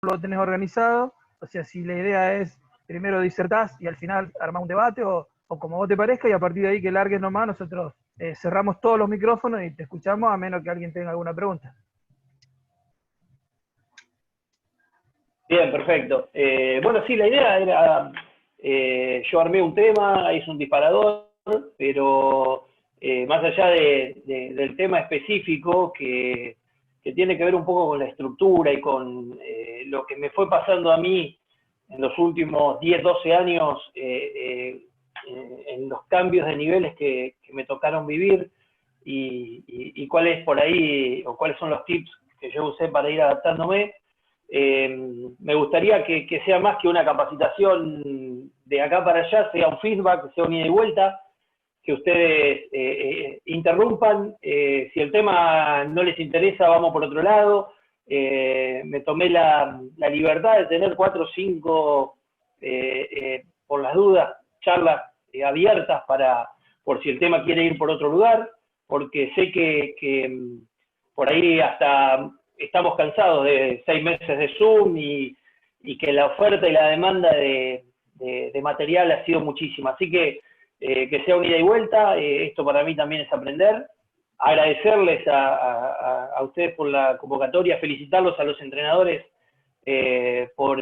lo tenés organizado? O sea, si la idea es primero disertás y al final armás un debate, o como vos te parezca, y a partir de ahí que largues nomás, nosotros cerramos todos los micrófonos y te escuchamos, a menos que alguien tenga alguna pregunta. Bien, perfecto. Bueno, sí, la idea era, yo armé un tema, hice un disparador, pero más allá del tema específico que tiene que ver un poco con la estructura y con lo que me fue pasando a mí en los últimos 10, 12 años, en los cambios de niveles que me tocaron vivir y cuáles por ahí, o cuáles son los tips que yo usé para ir adaptándome. Me gustaría que sea más que una capacitación de acá para allá, sea un feedback, sea un ida y vuelta, que ustedes interrumpan. Si el tema no les interesa, vamos por otro lado. Me tomé la libertad de tener 4 o 5, por las dudas, charlas abiertas por si el tema quiere ir por otro lugar, porque sé que por ahí hasta estamos cansados de 6 meses de Zoom y que la oferta y la demanda de material ha sido muchísima. Así que sea un ida y vuelta, esto para mí también es aprender. Agradecerles a ustedes por la convocatoria, felicitarlos a los entrenadores por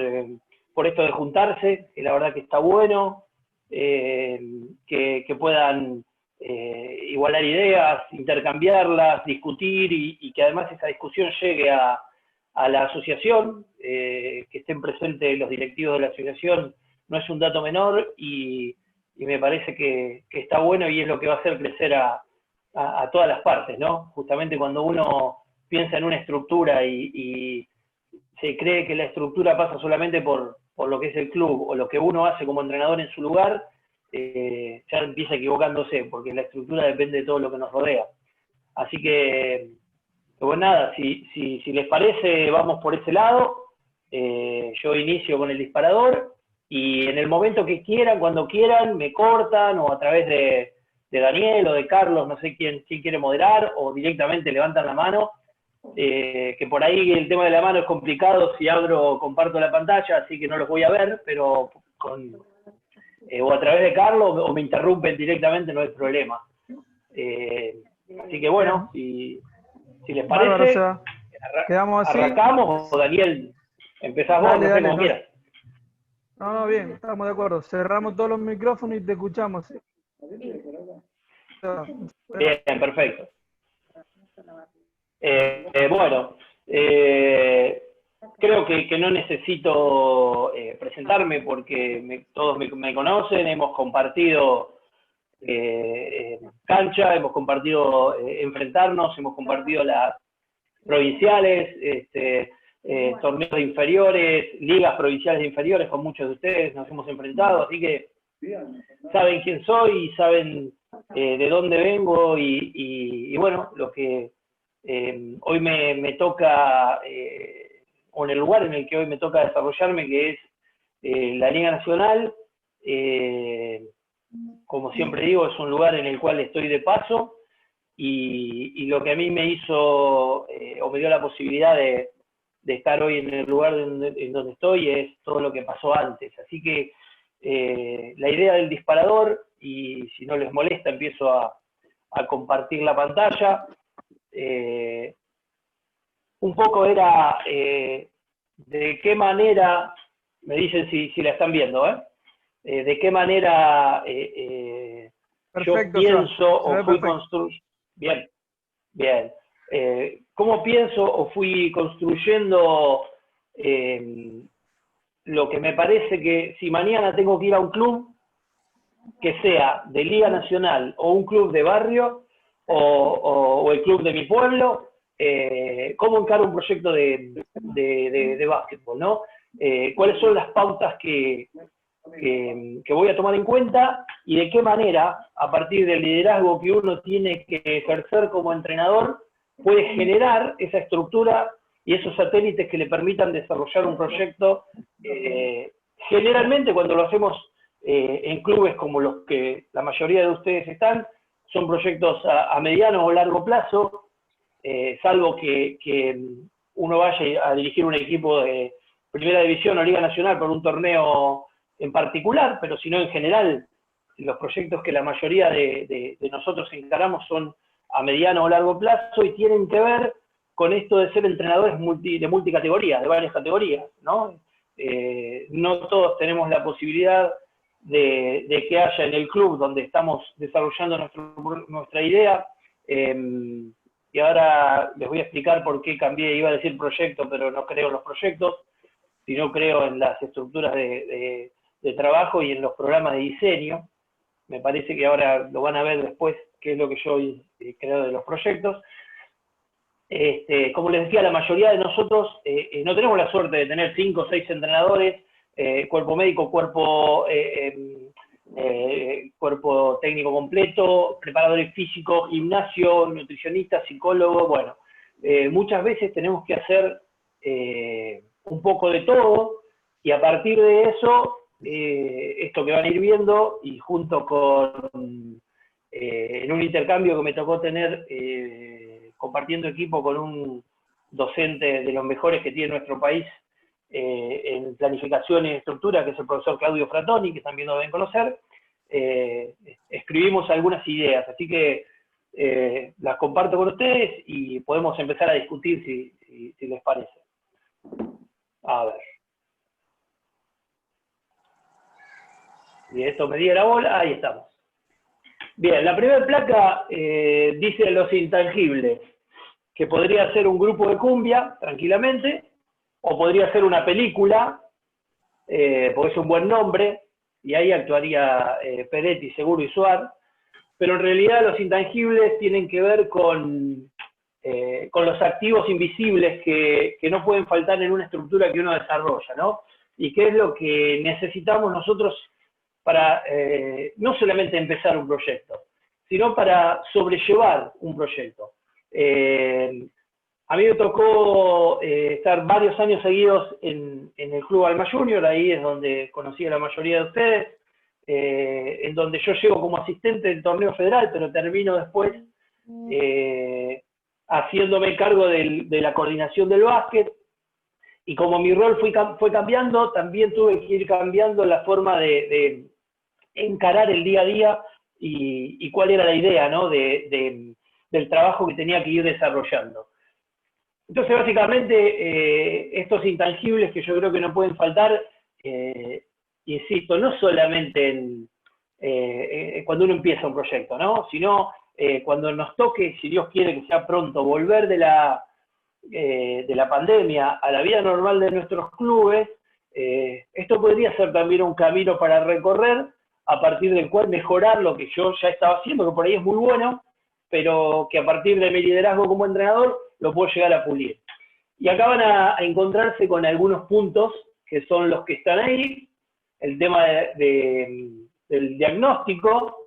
esto de juntarse, que la verdad que está bueno, que puedan igualar ideas, intercambiarlas, discutir y que además esa discusión llegue a la asociación, que estén presentes los directivos de la asociación, no es un dato menor y me parece que está bueno y es lo que va a hacer crecer a todas las partes, ¿no? Justamente cuando uno piensa en una estructura y se cree que la estructura pasa solamente por lo que es el club o lo que uno hace como entrenador en su lugar, ya empieza equivocándose, porque la estructura depende de todo lo que nos rodea. Así que, pues nada, si les parece, vamos por ese lado. Yo inicio con el disparador y en el momento que quieran, cuando quieran, me cortan o a través de Daniel o de Carlos, no sé quién quiere moderar, o directamente levantan la mano. Que por ahí el tema de la mano es complicado si abro o comparto la pantalla, así que no los voy a ver, pero o a través de Carlos o me interrumpen directamente, no hay problema. Así que bueno, si les parece, quedamos así. Arrancamos, o Daniel, empezás vos, no sé, como quieras. No, bien, estamos de acuerdo. Cerramos todos los micrófonos y te escuchamos. Bien, perfecto. Bueno, creo que no necesito presentarme porque todos me conocen, hemos compartido cancha, hemos compartido enfrentarnos, hemos compartido las provinciales, torneos de inferiores, ligas provinciales de inferiores con muchos de ustedes, nos hemos enfrentado, así que saben quién soy y saben de dónde vengo y bueno, lo que hoy me toca, o en el lugar en el que hoy me toca desarrollarme, que es la Liga Nacional. Como siempre digo, es un lugar en el cual estoy de paso y lo que a mí me hizo o me dio la posibilidad de estar hoy en el lugar en donde estoy es todo lo que pasó antes. Así que la idea del disparador, y si no les molesta empiezo a compartir la pantalla. Un poco era de qué manera, me dicen si la están viendo, de qué manera perfecto, yo pienso o fui construyendo. Bien, bien. ¿Cómo pienso o fui construyendo lo que me parece que si mañana tengo que ir a un club, que sea de Liga Nacional o un club de barrio o el club de mi pueblo, cómo encaro un proyecto de básquetbol, ¿no? ¿Cuáles son las pautas que voy a tomar en cuenta y de qué manera, a partir del liderazgo que uno tiene que ejercer como entrenador, puede generar esa estructura y esos satélites que le permitan desarrollar un proyecto? Generalmente cuando lo hacemos en clubes como los que la mayoría de ustedes están, son proyectos a mediano o largo plazo, salvo que uno vaya a dirigir un equipo de Primera División o Liga Nacional por un torneo en particular, pero sino en general, los proyectos que la mayoría de nosotros encaramos son a mediano o largo plazo y tienen que ver con esto de ser entrenadores de multicategoría, de varias categorías, ¿no? No todos tenemos la posibilidad de que haya en el club donde estamos desarrollando nuestra idea, y ahora les voy a explicar por qué cambié, iba a decir proyecto, pero no creo en los proyectos, sino creo en las estructuras de trabajo y en los programas de diseño. Me parece que ahora lo van a ver después, qué es lo que yo creo de los proyectos. Como les decía, la mayoría de nosotros no tenemos la suerte de tener 5 o 6 entrenadores, cuerpo médico, cuerpo técnico completo, preparadores físicos, gimnasio, nutricionista, psicólogo. Bueno, muchas veces tenemos que hacer un poco de todo, y a partir de eso, esto que van a ir viendo, y junto con en un intercambio que me tocó tener compartiendo equipo con un docente de los mejores que tiene nuestro país en planificación y estructura, que es el profesor Claudio Fratoni, que también lo deben conocer, escribimos algunas ideas, así que las comparto con ustedes y podemos empezar a discutir si les parece. A ver. Y esto me dio la bola, ahí estamos. Bien, la primera placa dice los intangibles, que podría ser un grupo de cumbia, tranquilamente, o podría ser una película, porque es un buen nombre, y ahí actuaría Peretti, Seguro y Suar, pero en realidad los intangibles tienen que ver con los activos invisibles que no pueden faltar en una estructura que uno desarrolla, ¿no? Y qué es lo que necesitamos nosotros para no solamente empezar un proyecto, sino para sobrellevar un proyecto. A mí me tocó estar varios años seguidos en el Club Alma Junior, ahí es donde conocí a la mayoría de ustedes, en donde yo llego como asistente del torneo federal, pero termino después haciéndome cargo de la coordinación del básquet, y como mi rol fue cambiando, también tuve que ir cambiando la forma de encarar el día a día y cuál era la idea, ¿no? del trabajo que tenía que ir desarrollando. Entonces, básicamente, estos intangibles que yo creo que no pueden faltar, insisto, no solamente cuando uno empieza un proyecto, ¿no? Sino cuando nos toque, si Dios quiere que sea pronto, volver de la pandemia a la vida normal de nuestros clubes, esto podría ser también un camino para recorrer, a partir del cual mejorar lo que yo ya estaba haciendo, que por ahí es muy bueno, pero que a partir de mi liderazgo como entrenador lo puedo llegar a pulir. Y acá van a encontrarse con algunos puntos que son los que están ahí. El tema del diagnóstico,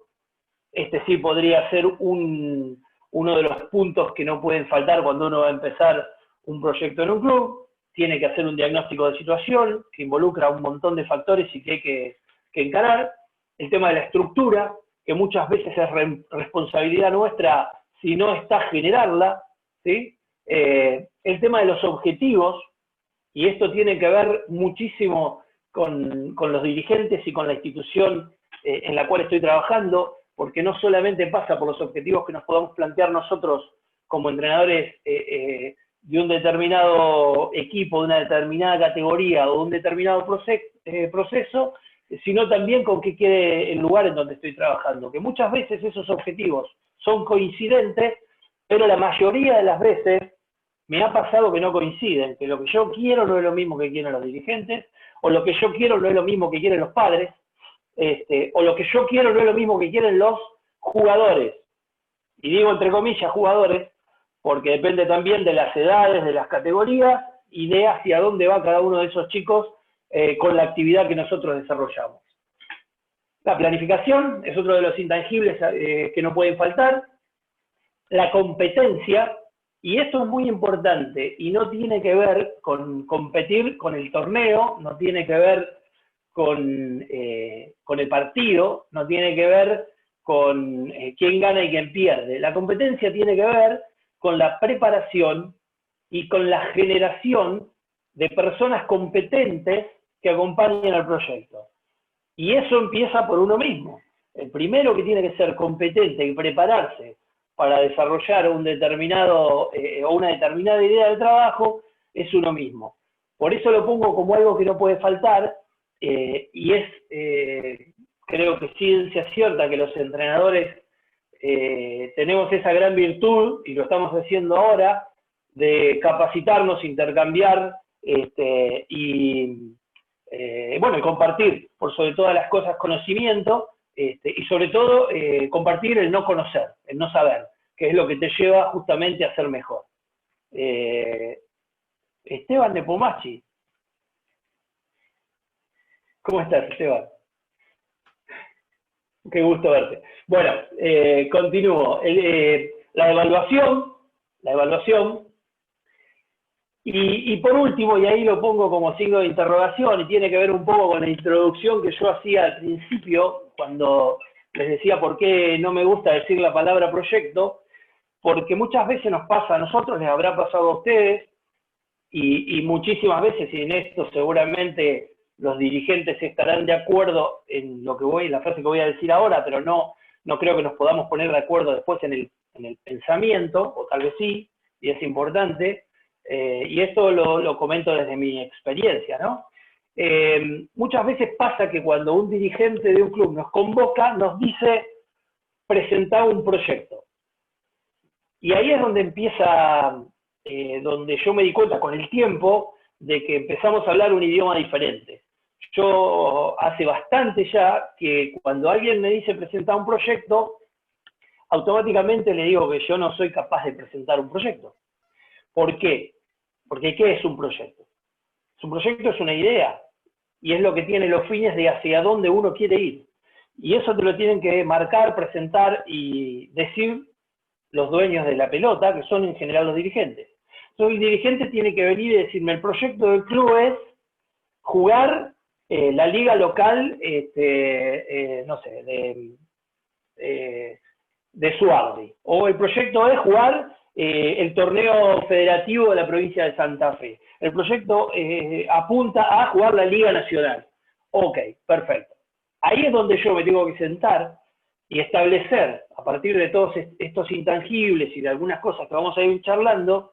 sí podría ser uno de los puntos que no pueden faltar cuando uno va a empezar un proyecto en un club. Tiene que hacer un diagnóstico de situación que involucra un montón de factores y que hay que encarar. El tema de la estructura, que muchas veces es responsabilidad nuestra si no está generarla, ¿sí? El tema de los objetivos, y esto tiene que ver muchísimo con los dirigentes y con la institución en la cual estoy trabajando, porque no solamente pasa por los objetivos que nos podamos plantear nosotros como entrenadores de un determinado equipo, de una determinada categoría o de un determinado proceso, sino también con qué quiere el lugar en donde estoy trabajando, que muchas veces esos objetivos son coincidentes, pero la mayoría de las veces me ha pasado que no coinciden, que lo que yo quiero no es lo mismo que quieren los dirigentes, o lo que yo quiero no es lo mismo que quieren los padres, o lo que yo quiero no es lo mismo que quieren los jugadores. Y digo entre comillas jugadores, porque depende también de las edades, de las categorías, y de hacia dónde va cada uno de esos chicos con la actividad que nosotros desarrollamos. La planificación es otro de los intangibles que no pueden faltar. La competencia, y esto es muy importante, y no tiene que ver con competir con el torneo, no tiene que ver con el partido, no tiene que ver con quién gana y quién pierde. La competencia tiene que ver con la preparación y con la generación de personas competentes que acompañen al proyecto. Y eso empieza por uno mismo. El primero que tiene que ser competente y prepararse para desarrollar un determinado o una determinada idea de trabajo es uno mismo. Por eso lo pongo como algo que no puede faltar, y es, creo que ciencia cierta que los entrenadores tenemos esa gran virtud, y lo estamos haciendo ahora, de capacitarnos, intercambiar, y compartir, por sobre todas las cosas, conocimiento, y sobre todo compartir el no conocer, el no saber, que es lo que te lleva justamente a ser mejor. Esteban de Pomachi. ¿Cómo estás, Esteban? Qué gusto verte. Bueno, continúo. La evaluación, y por último, y ahí lo pongo como signo de interrogación, y tiene que ver un poco con la introducción que yo hacía al principio, cuando les decía por qué no me gusta decir la palabra proyecto, porque muchas veces nos pasa a nosotros, les habrá pasado a ustedes, y muchísimas veces, y en esto seguramente los dirigentes estarán de acuerdo en la frase que voy a decir ahora, pero no creo que nos podamos poner de acuerdo después en el pensamiento, o tal vez sí, y es importante, y esto lo comento desde mi experiencia, ¿no? Muchas veces pasa que cuando un dirigente de un club nos convoca, nos dice, presentar un proyecto. Y ahí es donde empieza, donde yo me di cuenta con el tiempo de que empezamos a hablar un idioma diferente. Yo hace bastante ya que cuando alguien me dice presentar un proyecto, automáticamente le digo que yo no soy capaz de presentar un proyecto. ¿Por qué? Porque ¿qué es un proyecto? Un proyecto es una idea, y es lo que tiene los fines de hacia dónde uno quiere ir. Y eso te lo tienen que marcar, presentar y decir los dueños de la pelota, que son en general los dirigentes. Entonces el dirigente tiene que venir y decirme, el proyecto del club es jugar la liga local, no sé, de Suardi. O el proyecto es jugar el torneo federativo de la provincia de Santa Fe. El proyecto apunta a jugar la Liga Nacional. Ok, perfecto. Ahí es donde yo me tengo que sentar y establecer, a partir de todos estos intangibles y de algunas cosas que vamos a ir charlando,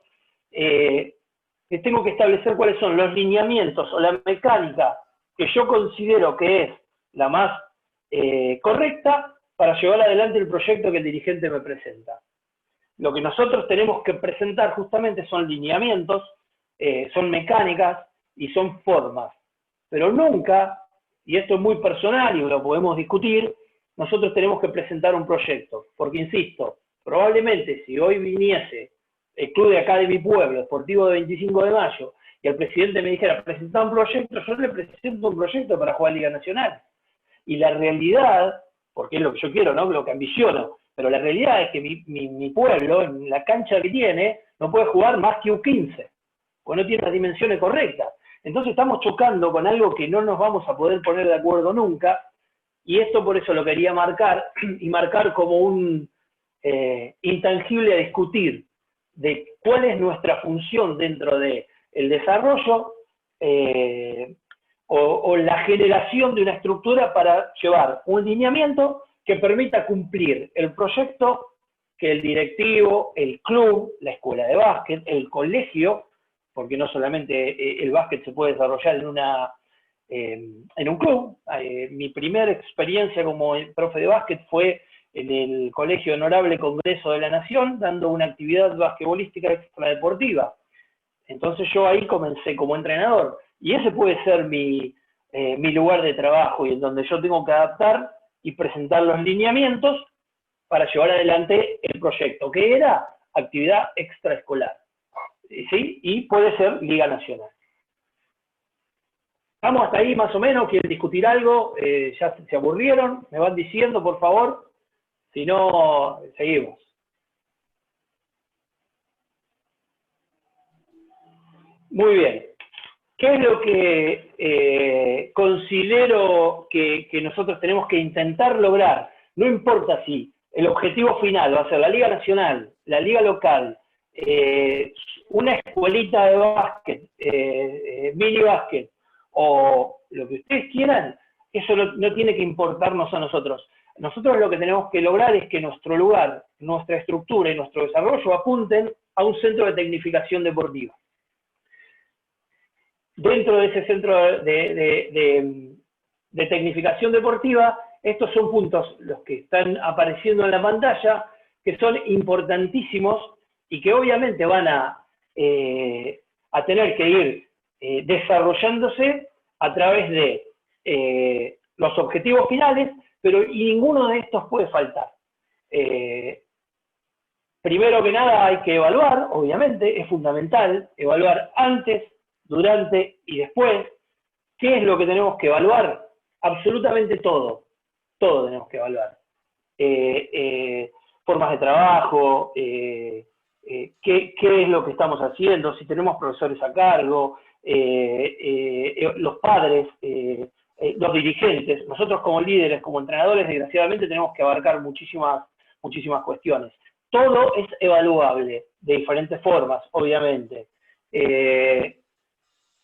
tengo que establecer cuáles son los lineamientos o la mecánica que yo considero que es la más correcta para llevar adelante el proyecto que el dirigente me presenta. Lo que nosotros tenemos que presentar justamente son lineamientos, son mecánicas y son formas. Pero nunca, y esto es muy personal y lo podemos discutir, nosotros tenemos que presentar un proyecto. Porque, insisto, probablemente si hoy viniese el club de acá de mi pueblo, Sportivo de 25 de Mayo, y el presidente me dijera, presentar un proyecto, yo le presento un proyecto para jugar Liga Nacional. Y la realidad, porque es lo que yo quiero, ¿no? Lo que ambiciono, pero la realidad es que mi pueblo, en la cancha que tiene, no puede jugar más que U15, porque no tiene las dimensiones correctas. Entonces estamos chocando con algo que no nos vamos a poder poner de acuerdo nunca, y esto por eso lo quería marcar, y marcar como un intangible a discutir, de cuál es nuestra función dentro del desarrollo o la generación de una estructura para llevar un lineamiento que permita cumplir el proyecto que el directivo, el club, la escuela de básquet, el colegio, porque no solamente el básquet se puede desarrollar en un club. Mi primera experiencia como profe de básquet fue en el Colegio Honorable Congreso de la Nación, dando una actividad basquetbolística extradeportiva. Entonces yo ahí comencé como entrenador, y ese puede ser mi lugar de trabajo, y en donde yo tengo que adaptar y presentar los lineamientos para llevar adelante el proyecto, que era actividad extraescolar, ¿sí? Y puede ser Liga Nacional. ¿Estamos hasta ahí más o menos? ¿Quieren discutir algo? ¿Ya se aburrieron? ¿Me van diciendo, por favor? Si no, seguimos. Muy bien. ¿Qué es lo que considero que nosotros tenemos que intentar lograr? No importa si el objetivo final va a ser la Liga Nacional, la Liga Local, una escuelita de básquet, mini básquet, o lo que ustedes quieran, eso no tiene que importarnos a nosotros. Nosotros lo que tenemos que lograr es que nuestro lugar, nuestra estructura y nuestro desarrollo apunten a un centro de tecnificación deportiva. Dentro de ese centro de tecnificación deportiva, estos son puntos, los que están apareciendo en la pantalla, que son importantísimos y que obviamente van a tener que ir desarrollándose a través de los objetivos finales, pero ninguno de estos puede faltar. Primero que nada hay que evaluar, obviamente, es fundamental evaluar antes, durante y después. ¿Qué es lo que tenemos que evaluar? Absolutamente todo. Todo tenemos que evaluar. Formas de trabajo, qué es lo que estamos haciendo, si tenemos profesores a cargo, los padres, los dirigentes. Nosotros como líderes, como entrenadores, desgraciadamente tenemos que abarcar muchísimas cuestiones. Todo es evaluable de diferentes formas, obviamente.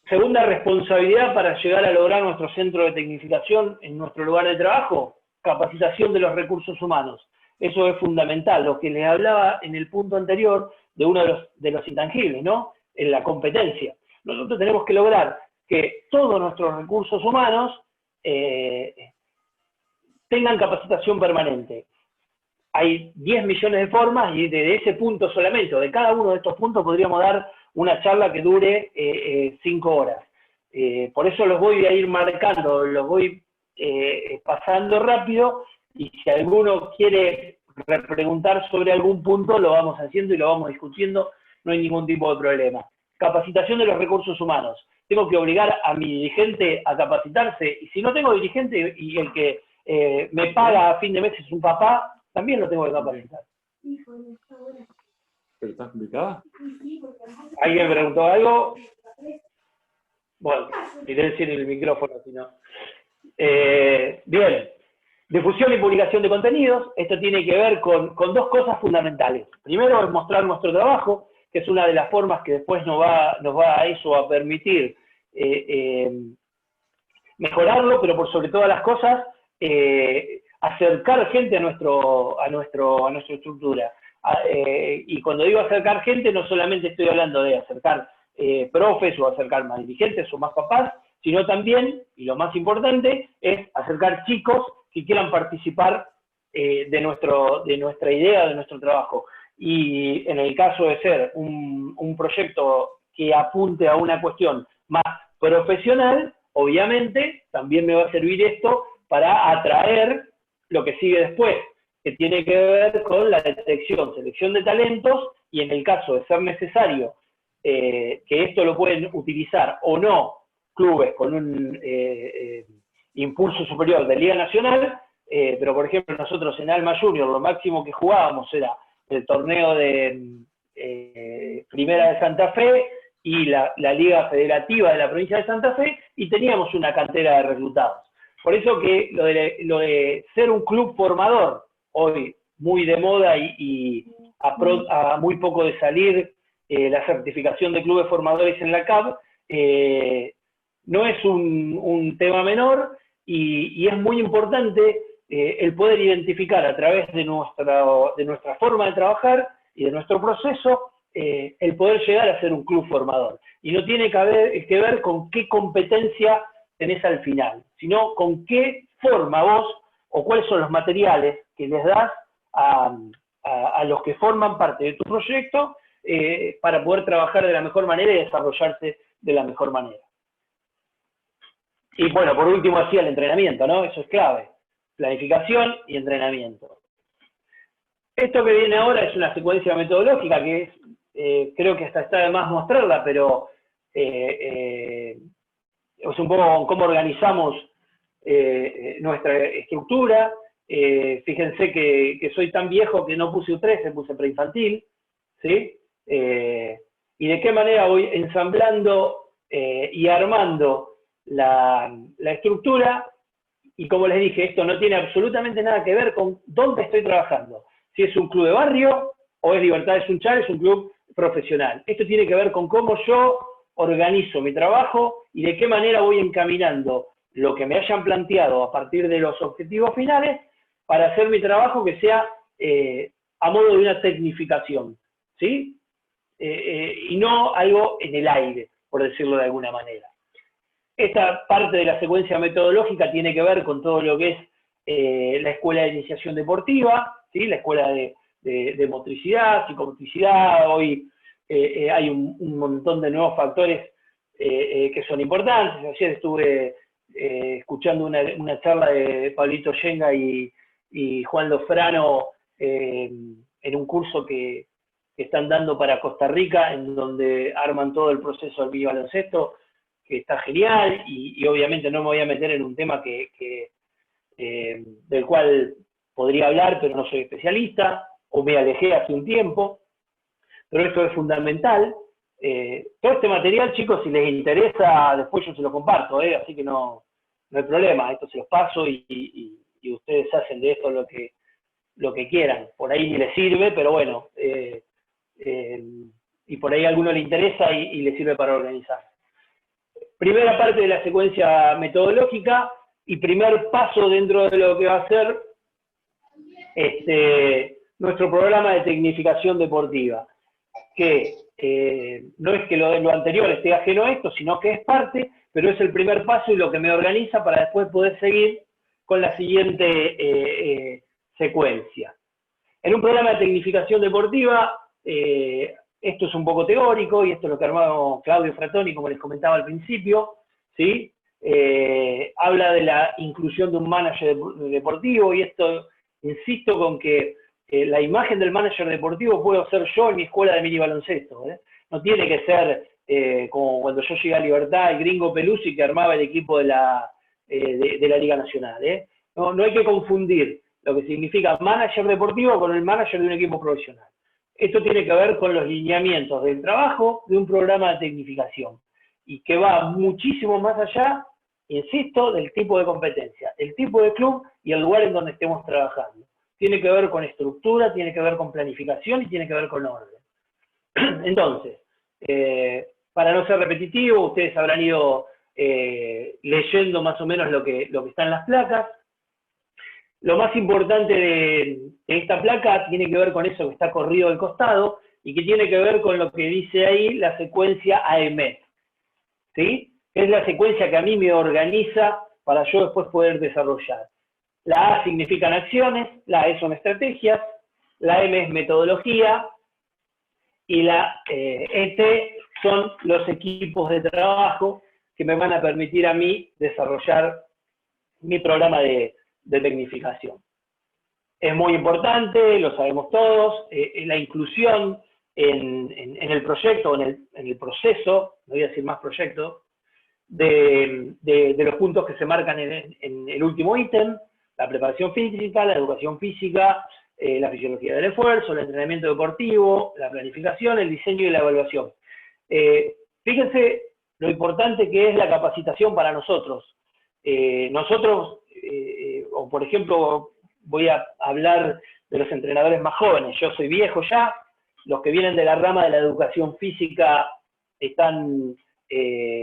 Segunda responsabilidad para llegar a lograr nuestro centro de tecnificación en nuestro lugar de trabajo, capacitación de los recursos humanos. Eso es fundamental, lo que les hablaba en el punto anterior de uno de los intangibles, ¿no? En la competencia. Nosotros tenemos que lograr que todos nuestros recursos humanos tengan capacitación permanente. Hay 10 millones de formas y de ese punto solamente, o de cada uno de estos puntos, podríamos dar una charla que dure 5 horas. Por eso los voy a ir marcando, los voy pasando rápido, y si alguno quiere repreguntar sobre algún punto, lo vamos haciendo y lo vamos discutiendo, no hay ningún tipo de problema. Capacitación de los recursos humanos. Tengo que obligar a mi dirigente a capacitarse, y si no tengo dirigente y el que me paga a fin de mes es un papá, también lo tengo que capacitar. ¿Pero está complicada? ¿Alguien preguntó algo? Bueno, iré decir el micrófono, si no. Bien. Difusión y publicación de contenidos. Esto tiene que ver con dos cosas fundamentales. Primero es mostrar nuestro trabajo, que es una de las formas que después nos va a eso a permitir mejorarlo, pero por sobre todas las cosas, acercar gente a nuestra estructura. Y cuando digo acercar gente, no solamente estoy hablando de acercar profes o acercar más dirigentes o más papás, sino también, y lo más importante, es acercar chicos que quieran participar de nuestra idea, de nuestro trabajo. Y en el caso de ser un proyecto que apunte a una cuestión más profesional, obviamente también me va a servir esto para atraer lo que sigue después, que tiene que ver con la detección, selección de talentos, y en el caso de ser necesario que esto lo pueden utilizar o no clubes con un impulso superior de Liga Nacional, pero por ejemplo nosotros en Alma Junior lo máximo que jugábamos era el torneo de Primera de Santa Fe y la Liga Federativa de la provincia de Santa Fe, y teníamos una cantera de reclutados. Por eso que lo de ser un club formador, hoy muy de moda y a muy poco de salir la certificación de clubes formadores en la CAB, no es un tema menor, y es muy importante el poder identificar a través de nuestra forma de trabajar y de nuestro proceso, el poder llegar a ser un club formador. Y no tiene que ver con qué competencia tenés al final, sino con qué forma vos, o cuáles son los materiales que les das a los que forman parte de tu proyecto para poder trabajar de la mejor manera y desarrollarse de la mejor manera. Y bueno, por último, así el entrenamiento, ¿no? Eso es clave. Planificación y entrenamiento. Esto que viene ahora es una secuencia metodológica que es, creo que hasta está de más mostrarla, pero es un poco cómo organizamos nuestra estructura. Fíjense que soy tan viejo que no puse U13, puse preinfantil, ¿sí? Y de qué manera voy ensamblando y armando la estructura. Y como les dije, esto no tiene absolutamente nada que ver con dónde estoy trabajando. Si es un club de barrio, o es Libertad de Sunchal, es un club profesional. Esto tiene que ver con cómo yo organizo mi trabajo y de qué manera voy encaminando lo que me hayan planteado a partir de los objetivos finales para hacer mi trabajo que sea a modo de una tecnificación, ¿sí? Y no algo en el aire, por decirlo de alguna manera. Esta parte de la secuencia metodológica tiene que ver con todo lo que es la escuela de iniciación deportiva, ¿sí? La escuela de motricidad, psicomotricidad. Hoy hay un montón de nuevos factores que son importantes. Ayer estuve escuchando una charla de Pablito Yenga y Juan Lofrano en un curso que están dando para Costa Rica, en donde arman todo el proceso del mini baloncesto, que está genial, y obviamente no me voy a meter en un tema del cual podría hablar, pero no soy especialista, o me alejé hace un tiempo, pero esto es fundamental. Todo este material, chicos, si les interesa, después yo se lo comparto, así que no hay problema, esto se los paso y ustedes hacen de esto lo que quieran. Por ahí ni les sirve, pero bueno, y por ahí a alguno le interesa y le sirve para organizar. Primera parte de la secuencia metodológica y primer paso dentro de lo que va a ser nuestro programa de tecnificación deportiva, que no es que lo anterior esté ajeno a esto, sino que es parte, pero es el primer paso y lo que me organiza para después poder seguir con la siguiente secuencia. En un programa de tecnificación deportiva, esto es un poco teórico, y esto es lo que armó Claudio Frattoni, como les comentaba al principio, ¿sí? Habla de la inclusión de un manager deportivo, y esto, insisto con que la imagen del manager deportivo puedo ser yo en mi escuela de mini baloncesto, no tiene que ser como cuando yo llegué a Libertad, el gringo Pelusi que armaba el equipo de la Liga Nacional, no hay que confundir lo que significa manager deportivo con el manager de un equipo profesional. Esto tiene que ver con los lineamientos del trabajo de un programa de tecnificación y que va muchísimo más allá, insisto, del tipo de competencia, el tipo de club y el lugar en donde estemos trabajando. Tiene que ver con estructura, tiene que ver con planificación y tiene que ver con orden. Entonces, para no ser repetitivo, ustedes habrán ido leyendo más o menos lo que está en las placas. Lo más importante de esta placa tiene que ver con eso que está corrido al costado y que tiene que ver con lo que dice ahí la secuencia AEMET, ¿sí? Es la secuencia que a mí me organiza para yo después poder desarrollar. La A significan acciones, la E son estrategias, la M es metodología y la ET son los equipos de trabajo que me van a permitir a mí desarrollar mi programa de tecnificación. Es muy importante, lo sabemos todos, la inclusión en el proyecto, en el proceso, no voy a decir más proyecto, de los puntos que se marcan en el último ítem, la preparación física, la educación física, la fisiología del esfuerzo, el entrenamiento deportivo, la planificación, el diseño y la evaluación. Fíjense lo importante que es la capacitación para nosotros. O por ejemplo, voy a hablar de los entrenadores más jóvenes. Yo soy viejo ya, los que vienen de la rama de la educación física están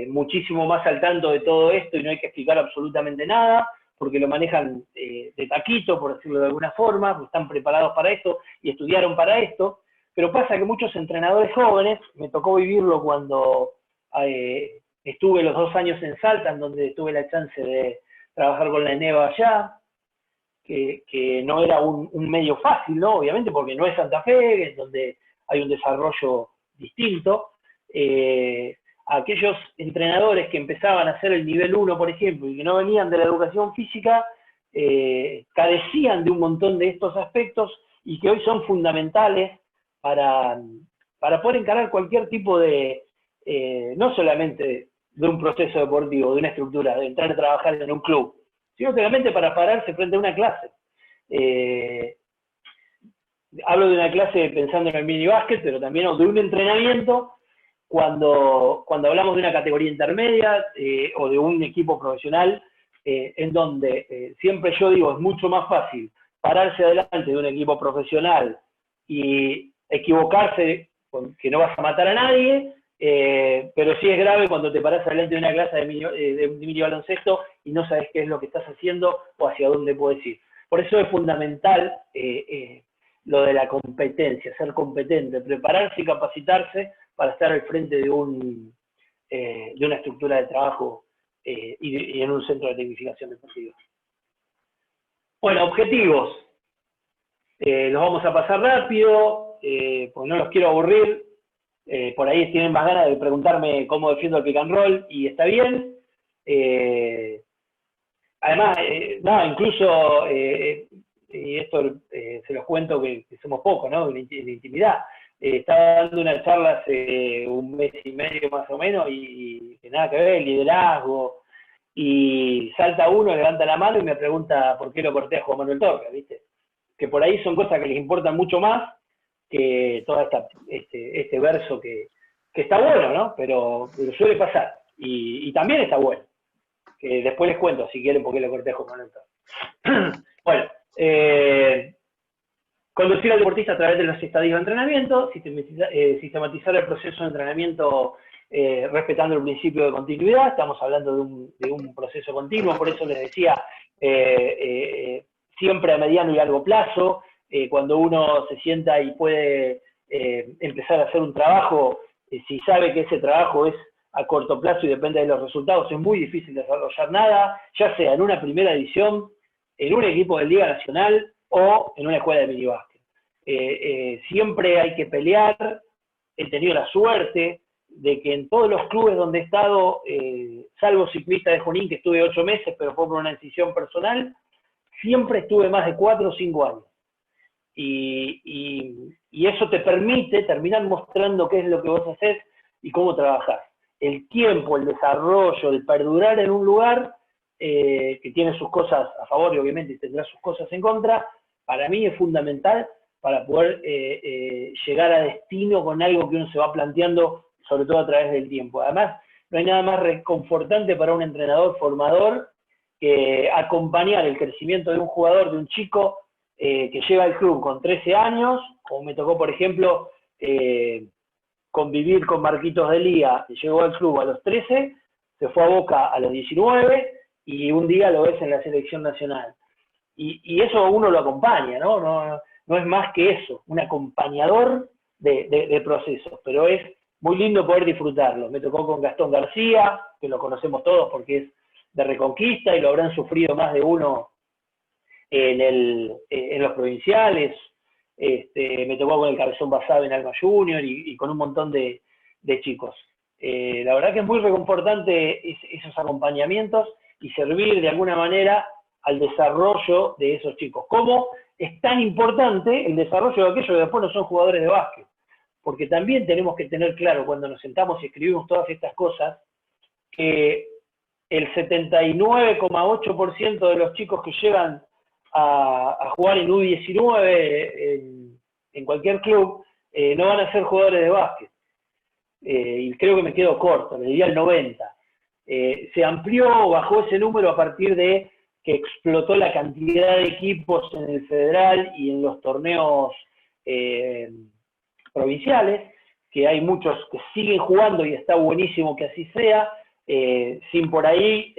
muchísimo más al tanto de todo esto y no hay que explicar absolutamente nada, porque lo manejan de taquito, por decirlo de alguna forma, porque están preparados para esto y estudiaron para esto. Pero pasa que muchos entrenadores jóvenes, me tocó vivirlo cuando estuve los 2 años en Salta, en donde tuve la chance de trabajar con la ENEVA allá, que no era un medio fácil, ¿no? Obviamente, porque no es Santa Fe, es donde hay un desarrollo distinto. Aquellos entrenadores que empezaban a hacer el nivel 1, por ejemplo, y que no venían de la educación física, carecían de un montón de estos aspectos y que hoy son fundamentales para poder encarar cualquier tipo de, no solamente de un proceso deportivo, de una estructura, de entrar a trabajar en un club, sino solamente para pararse frente a una clase. Hablo de una clase pensando en el mini básquet, pero también de un entrenamiento cuando hablamos de una categoría intermedia o de un equipo profesional, en donde siempre yo digo, es mucho más fácil pararse adelante de un equipo profesional y equivocarse que no vas a matar a nadie, pero sí es grave cuando te parás delante de una clase de mini baloncesto y no sabes qué es lo que estás haciendo o hacia dónde puedes ir. Por eso es fundamental lo de la competencia, ser competente, prepararse y capacitarse para estar al frente de una estructura de trabajo y en un centro de tecnificación deportiva. Bueno, objetivos. Los vamos a pasar rápido, porque no los quiero aburrir. Por ahí tienen más ganas de preguntarme cómo defiendo el pick and roll, y está bien. Además, incluso, y esto se los cuento que somos pocos, ¿no? En intimidad. Estaba dando una charla hace un mes y medio más o menos, y que nada que ver, liderazgo, y salta uno, levanta la mano y me pregunta por qué lo corté a Juan Manuel Torres, ¿viste? Que por ahí son cosas que les importan mucho más que todo este verso que está bueno, ¿no? Pero suele pasar, y también está bueno. Que después les cuento, si quieren, por qué lo corté a Juan Manuel Torres. Bueno, conducir al deportista a través de los estadios de entrenamiento, sistematizar el proceso de entrenamiento respetando el principio de continuidad. Estamos hablando de un proceso continuo, por eso les decía, siempre a mediano y largo plazo. Cuando uno se sienta y puede empezar a hacer un trabajo, si sabe que ese trabajo es a corto plazo y depende de los resultados, es muy difícil desarrollar nada, ya sea en una primera división, en un equipo de Liga Nacional o en una escuela de minibásquet. Siempre hay que pelear. He tenido la suerte de que en todos los clubes donde he estado, salvo Ciclista de Junín, que estuve 8 meses, pero fue por una decisión personal, siempre estuve más de 4 o 5 años. Y eso te permite terminar mostrando qué es lo que vos haces y cómo trabajás. El tiempo, el desarrollo, el perdurar en un lugar que tiene sus cosas a favor y obviamente tendrá sus cosas en contra, para mí es fundamental para poder llegar a destino con algo que uno se va planteando, sobre todo a través del tiempo. Además, no hay nada más reconfortante para un entrenador formador que acompañar el crecimiento de un jugador, de un chico que llega al club con 13 años, como me tocó, por ejemplo, convivir con Marquitos de Lía, que llegó al club a los 13, se fue a Boca a los 19, y un día lo ves en la selección nacional. Y eso uno lo acompaña, ¿no? No es más que eso, un acompañador de procesos, pero es muy lindo poder disfrutarlo. Me tocó con Gastón García, que lo conocemos todos porque es de Reconquista y lo habrán sufrido más de uno en los provinciales. Me tocó con el Cabezón Basabe en Alma Junior y con un montón de chicos. La verdad que es muy reconfortante esos acompañamientos y servir de alguna manera al desarrollo de esos chicos. Como es tan importante el desarrollo de aquellos que después no son jugadores de básquet, porque también tenemos que tener claro cuando nos sentamos y escribimos todas estas cosas, que el 79,8% de los chicos que llegan a jugar en U19 en cualquier club no van a ser jugadores de básquet. Y creo que me quedo corto, le diría el 90%. Se amplió o bajó ese número a partir de que explotó la cantidad de equipos en el federal y en los torneos provinciales, que hay muchos que siguen jugando y está buenísimo que así sea, sin por ahí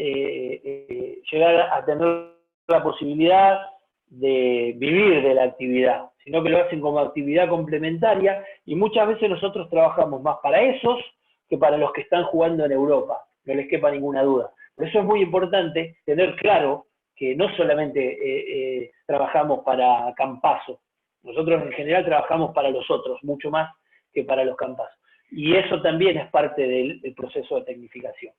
llegar a tener la posibilidad de vivir de la actividad, sino que lo hacen como actividad complementaria, y muchas veces nosotros trabajamos más para esos que para los que están jugando en Europa, no les quepa ninguna duda. Por eso es muy importante tener claro que no solamente trabajamos para Campazo, nosotros en general trabajamos para los otros, mucho más que para los Campazos. Y eso también es parte del proceso de tecnificación.